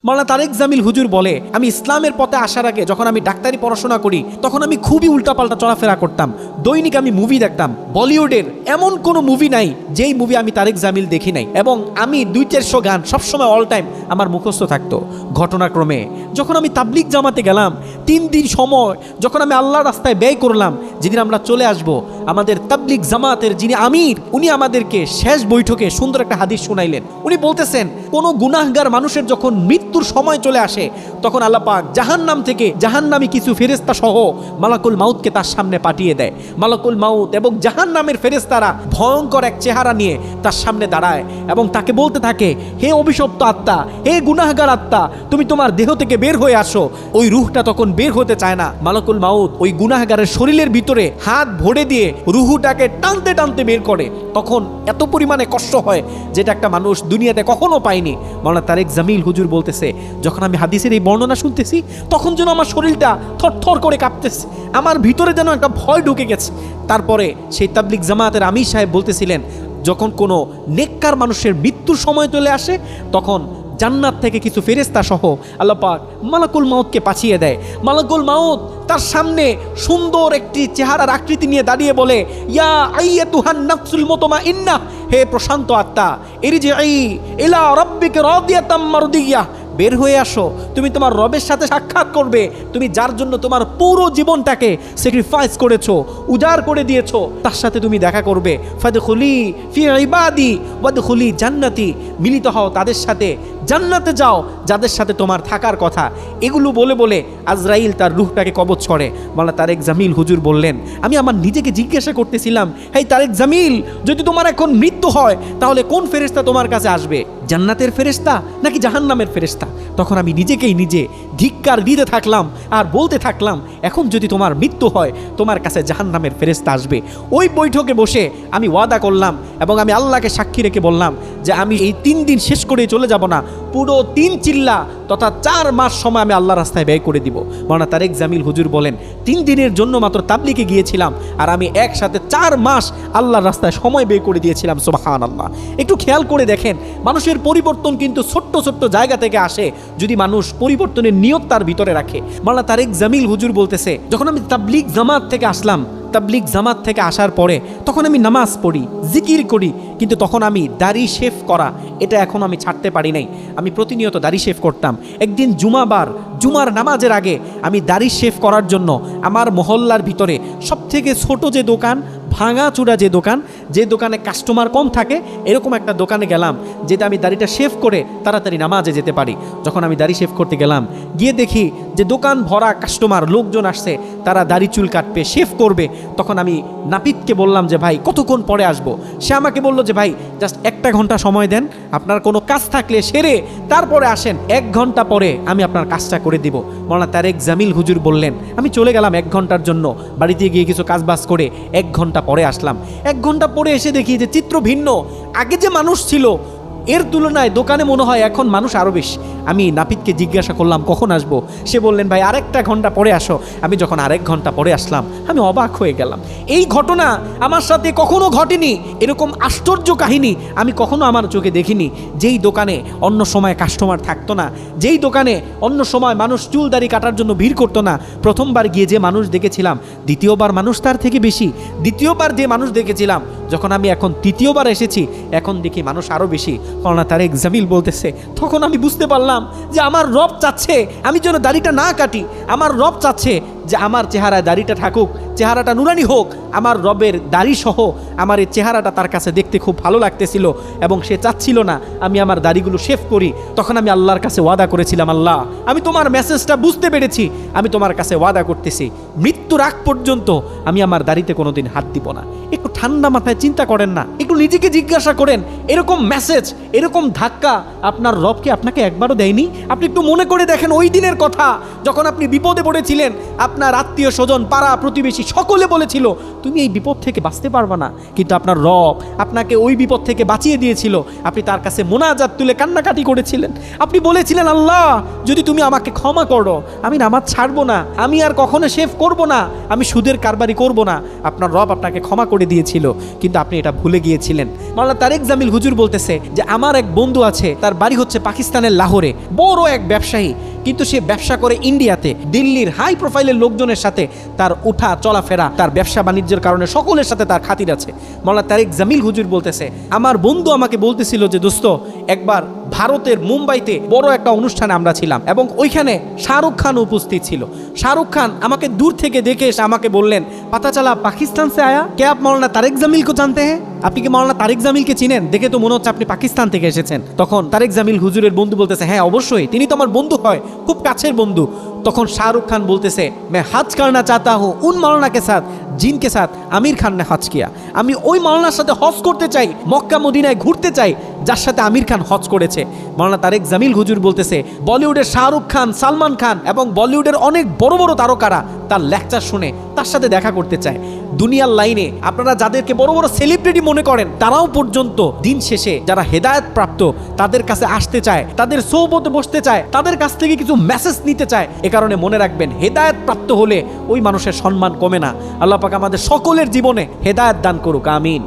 মাওলানা তারেক জামিল হুজুর বলে, আমি ইসলামের পথে আসার আগে যখন আমি ডাক্তারি পড়াশোনা করি তখন আমি খুবই উল্টাপাল্টা চলাফেরা করতাম। দৈনিক আমি মুভি দেখতাম। বলিউডের এমন কোনো মুভি নাই যেই মুভি আমি তারেক জামিল দেখি নাই, এবং আমি 200-400 গান সবসময় অল টাইম আমার মুখস্থ থাকতো। ঘটনাক্রমে যখন আমি তাবলিগ জামাতে গেলাম, 3 দিন সময় যখন আমি আল্লাহর রাস্তায় ব্যয় করলাম, যেদিন আমরা চলে আসব, আমাদের তাবলিগ জামাতের যিনি আমির, উনি আমাদেরকে শেষ বৈঠকে সুন্দর একটা হাদিস শুনাইলেন। উনি বলতেছেন, কোনো গুনাহগার মানুষের যখন মৃত্যুর সময় চলে আসে তখন আল্লাহ পাক জাহান্নাম থেকে জাহান্নামী কিছু ফেরেশতা সহ মালাকুল মাউতকে তার সামনে পাঠিয়ে দেয়। মালাকুল মাউত এবং জাহান্নামের ফেরেশতারা ভয়ঙ্কর এক চেহারা নিয়ে তার সামনে দাঁড়ায় এবং তাকে বলতে থাকে, হে অভিশপ্ত আত্মা, হে গুনাহগার আত্মা, তুমি তোমার দেহ থেকে বের হয়ে আসো। ওই রুহটা তখন বের হতে চায় না। মালাকুল মাউত ওই গুনাহগারের শরীরের ভিতরে হাত ভরে দিয়ে রুহুটাকে টানতে টানতে বের করে। তখন এত পরিমাণে কষ্ট হয় যেটা একটা মানুষ দুনিয়াতে কখনো পায়নি। মাওলানা তারেক জামিল হুজুর বলতেছে, যখন আমি হাদিসের এই বর্ণনা শুনতেছি তখন যেন আমার শরীরটা থরথর করে কাঁপতেছে, আমার ভিতরে যেন একটা ভয় ঢুকে গেছে। তারপরে সেই তাবলিগ জামাতের আমির সাহেব বলতেছিলেন, যখন কোনো নেককার মানুষের মৃত্যুর সময় চলে আসে তখন জান্নাত থেকে কিছু ফেরেশতা সহ আল্লাহ পাক মালাকুল মাউতকে পাঠিয়ে দেয়। মালাকুল মাউত তার সামনে সুন্দর একটি চেহারার আকৃতি নিয়ে দাঁড়িয়ে বলে, ইয়া আইয়াতুহান নাফসুল মুতমাইন্না, হে প্রশান্ত আত্মা, ইরজিই ইলা রাব্বিকা রাদিয়াতাম মারদিয়াহ, বের হয়ে আসো, তুমি তোমার রবের সাথে সাক্ষাৎ করবে। তুমি যার জন্য তোমার পুরো জীবনটাকে স্যাক্রিফাইস করেছো, উজাড় করে দিয়েছো, তার সাথে তুমি দেখা করবে। ফাদখুলি ফি ইবাদি ওয়াদখুলি জান্নাতি, মিলিত হও তাদের সাথে, জান্নাতে যাও যাদের সাথে তোমার থাকার কথা। এগুলো বলে বলে আজরাইল তার রূহটাকে কবজ করে। মাওলানা তারেক জামিল হুজুর বললেন, আমি আমার নিজেকে জিজ্ঞাসা করতেছিলাম, হে তারেক জামিল, যদি তোমার এখন মৃত্যু হয় তাহলে কোন ফেরেশতা তোমার কাছে আসবে, জান্নাতের ফেরেশতা নাকি জাহান্নামের ফেরেশতা? তখন আমি নিজেকেই নিজে ধিক্কার দিতে থাকলাম আর বলতে থাকলাম, এখন যদি তোমার মৃত্যু হয় তোমার কাছে জাহান্নামের ফেরেশতা আসবে। ওই বৈঠকে বসে আমি ওয়াদা করলাম এবং আমি আল্লাহকে সাক্ষী রেখে বললাম যে আমি এই 3 দিন শেষ করে চলে যাব না, পুরো 3 চিল্লা তথা 4 মাস সময় আমি আল্লাহর রাস্তায় ব্যয় করে দিব। মাওলানা তারেক জামিল হুজুর বলেন, 3 দিনের জন্য মাত্র তাবলিগে গিয়েছিলাম আর আমি একসাথে 4 মাস আল্লাহর রাস্তায় সময় ব্যয় করে দিয়েছিলাম। সুবহানাল্লাহ। একটু খেয়াল করে দেখেন, মানুষের পরিবর্তন কিন্তু ছোট্ট ছোট্ট জায়গা থেকে আসে যদি মানুষ পরিবর্তনের নিয়ত তার ভিতরে রাখে। মাওলানা তারেক জামিল হুজুর বলতেছে, যখন আমি তাবলিগ জামাত থেকে আসলাম, তাবলিগ জামাত থেকে আসার পরে তখন আমি নামাজ পড়ি, জিকির করি, কিন্তু তখন আমি দাড়ি শেভ করা এটা এখন আমি ছাড়তে পারি নাই। আমি প্রতিনিয়ত দাড়ি শেভ করতাম। একদিন জুমার নামাজের আগে আমি দাড়ি শেভ করার জন্য আমার মহল্লার ভিতরে সবথেকে ছোট যে দোকান, ভাঙাচুরা যে দোকানে কাস্টমার কম থাকে, এরকম একটা দোকানে গেলাম যেটা আমি দাড়িটা শেভ করে তাড়াতাড়ি নামাজে যেতে পারি। যখন আমি দাড়ি শেভ করতে গেলাম, গিয়ে দেখি যে দোকান ভরা কাস্টমার, লোকজন আসছে, তারা দাড়ি চুল কাটবে, শেভ করবে। তখন আমি নাপিতকে বললাম যে ভাই কতক্ষণ পরে আসবো? সে আমাকে বললো যে ভাই জাস্ট 1 ঘন্টা সময় দেন, আপনার কোনো কাজ থাকলে সেরে তারপরে আসেন, 1 ঘন্টা পরে আমি আপনার কাজটা করে দিব। মাওলানা তারেক জামিল হুজুর বললেন, আমি চলে গেলাম 1 ঘন্টার জন্য, বাড়িতে গিয়ে কিছু কাজবাজ করে 1 ঘন্টা পরে আসলাম। 1 ঘন্টা পরে এসে দেখি যে চিত্র ভিন্ন। আগে যে মানুষ ছিল এর তুলনায় দোকানে মনে হয় এখন মানুষ আরও বেশি। আমি নাপিতকে জিজ্ঞাসা করলাম কখন আসবো? সে বললেন ভাই আরেকটা ঘন্টা পরে আসো। আমি যখন আরেক ঘন্টা পরে আসলাম আমি অবাক হয়ে গেলাম। এই ঘটনা আমার সাথে কখনো ঘটেনি, এরকম আশ্চর্য কাহিনী আমি কখনো আমার চোখে দেখিনি। যেই দোকানে অন্য সময় কাস্টমার থাকতো না, যেই দোকানে অন্য সময় মানুষ চুল দাড়ি কাটার জন্য ভিড় করতো না, প্রথমবার গিয়ে যে মানুষ দেখেছিলাম দ্বিতীয়বার মানুষ তার থেকে বেশি, দ্বিতীয়বার যে মানুষ দেখেছিলাম যখন আমি এখন তৃতীয়বার এসেছি এখন দেখি মানুষ আরও বেশি। মাওলানা তারেক জামিল বলতেছে, তখন আমি বুঝতে পারলাম যে আমার রব চাচ্ছে আমি যেন দাড়িটা না কাটি, আমার রব চাচ্ছে যে আমার চেহারায় দাড়িটা থাকুক, চেহারাটা নুরানি হোক। আমার রবের দাড়ি সহ আমার এই চেহারাটা তার কাছে দেখতে খুব ভালো লাগতেছিল এবং সে চাচ্ছিল না আমি আমার দাড়িগুলো শেভ করি। তখন আমি আল্লাহর কাছে ওয়াদা করেছিলাম, আল্লাহ আমি তোমার মেসেজটা বুঝতে পেরেছি, আমি তোমার কাছে ওয়াদা করতেছি মৃত্যুর আগ পর্যন্ত আমি আমার দাড়িতে কোনোদিন হাত দিব না। একটু ঠান্ডা মাথায় চিন্তা করেন না, একটু নিজেকে জিজ্ঞাসা করেন, এরকম মেসেজ, এরকম ধাক্কা আপনার রবকে আপনাকে একবারও দেয়নি? আপনি একটু মনে করে দেখেন ওই দিনের কথা যখন আপনি বিপদে পড়েছিলেন, আপনি আপনার আত্মীয় স্বজন, পাড়া প্রতিবেশী সকলে বলেছিল তুমি এই বিপদ থেকে বাঁচতে পারবে না, কিন্তু আপনার রব আপনাকে ওই বিপদ থেকে বাঁচিয়ে দিয়েছিল। আপনি তার কাছে মোনাজাত তুলে কান্নাকাটি করেছিলেন। আপনি বলেছিলেন, আল্লাহ যদি তুমি আমাকে ক্ষমা করো, আমি নামাজ ছাড়বো না, আমি আর কখনো শেভ করব না, আমি সুদের কারবারি করব না। আপনার রব আপনাকে ক্ষমা করে দিয়েছিল, কিন্তু আপনি এটা ভুলে গিয়েছিলেন। মাওলানা তারেক জামিল হুজুর বলতেছে যে আমার এক বন্ধু আছে, তার বাড়ি হচ্ছে পাকিস্তানের লাহোরে, বড় এক ব্যবসায়ী, কিন্তু সে ব্যবসা করে ইন্ডিয়াতে। দিল্লির হাই প্রোফাইলের লোকজনের সাথে তার ওঠা চলাফেরা, তার ব্যবসা বাণিজ্যের কারণে সকলের সাথে তার খাতির আছে। মাওলানা তারেক জামিল হুজুর বলতেছে আমার বন্ধু আমাকে বলতেছিল যে দোস্ত, একবার ভারতের মুম্বাইতে বড় একটা অনুষ্ঠানে আমরা ছিলাম এবং ওইখানে শাহরুখ খান উপস্থিত ছিল। শাহরুখ খান আমাকে দূর থেকে দেখে এসে আমাকে বললেন, পাতা চালা পাকিস্তান সে আয়া, কে আপ মাওলানা তারেক জামিল কো জানতে হ্যাঁ? আপনি কি মাওলানা তারেক জামিলকে চিনেন? দেখে তো মনে হচ্ছে আপনি পাকিস্তান থেকে এসেছেন। তখন তারেক জামিল হুজুরের বন্ধু বলতেছে, হ্যাঁ অবশ্যই, তিনি তো আমার বন্ধু হয়, খুব কাছের বন্ধু। তখন শাহরুখ খান বলতেছে, मैं हज करना चाहता हूँ उन मौलाना के साथ जिनके साथ आमिर खान ने हज किया। আমি ওই মাওলানার সাথে হজ করতে চাই, মক্কা মদিনায় ঘুরতে চাই, যার সাথে আমির খান হজ করেছে। মাওলানা তারেক জামিল হুজুর বলতেছে বলিউডের শাহরুখ খান, সালমান খান এবং বলিউডের অনেক বড় বড় তারকারা তার লেকচার শুনে তার সাথে দেখা করতে চায়। দুনিয়ার লাইনে আপনারা যাদেরকে বড় বড় সেলিব্রিটি মনে করেন, তারাও পর্যন্ত দিন শেষে যারা হেদায়েত প্রাপ্ত তাদের কাছে আসতে চায়, তাদের সোহবতে বসতে চায়, তাদের কাছ থেকে কিছু মেসেজ নিতে চায়। এ কারণে মনে রাখবেন, হেদায়েত প্রাপ্ত হলে ওই মানুষের সম্মান কমে না। আল্লাহ পাক আমাদের সকলের জীবনে হেদায়েত দান করুক, আমিন।